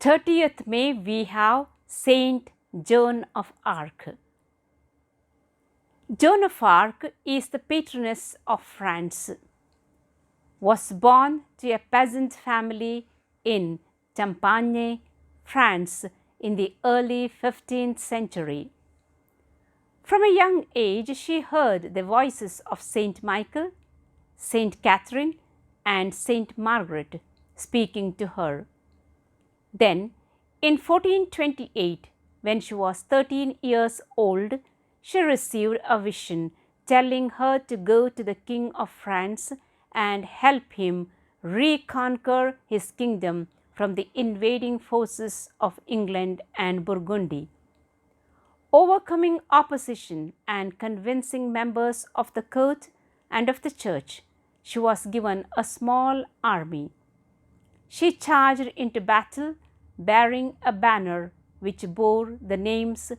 30th May we have Saint Joan of Arc. Joan of Arc is the patroness of France. Was born to a peasant family in Champagne, France in the early 15th century. From a young age, she heard the voices of Saint Michael, Saint Catherine, and Saint Margaret speaking to her. Then, in 1428, when she was 13 years old, she received a vision telling her to go to the King of France and help him reconquer his kingdom from the invading forces of England and Burgundy. Overcoming opposition and convincing members of the court and of the church, she was given a small army. She charged into battle bearing a banner which bore the names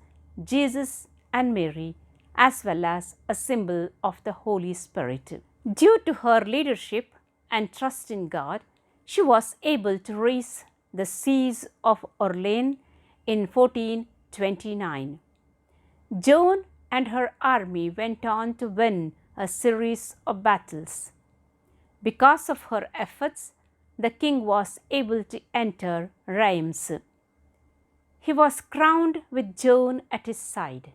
Jesus and Mary, as well as a symbol of the Holy Spirit. Due to her leadership and trust in God, she was able to raise the siege of Orleans in 1429. Joan and her army went on to win a series of battles. Because of her efforts, the king was able to enter Reims. He was crowned with Joan at his side.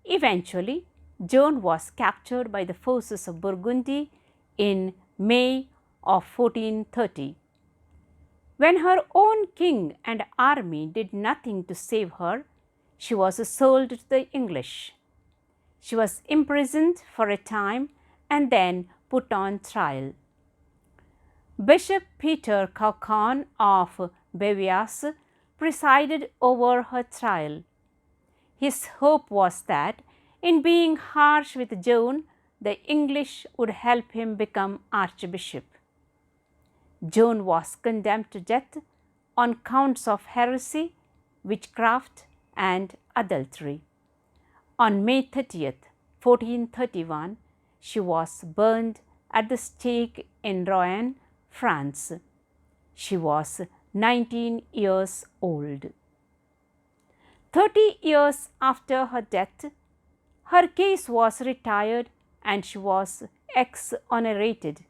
Eventually, Joan was captured by the forces of Burgundy in May of 1430. When her own king and army did nothing to save her, she was sold to the English. She was imprisoned for a time and then put on trial. Bishop Peter Cauchon of Bevias presided over her trial. His hope was that in being harsh with Joan, the English would help him become archbishop. Joan was condemned to death on counts of heresy, witchcraft, and adultery. On May 30th, 1431, she was burned at the stake in Rouen, France. She was 19 years old. 30 years after her death, her case was retired and she was exonerated.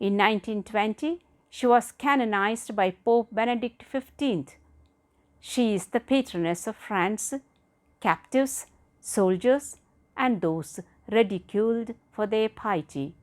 In 1920, she was canonized by Pope Benedict XV. She is the patroness of France, captives, soldiers, and those ridiculed for their piety.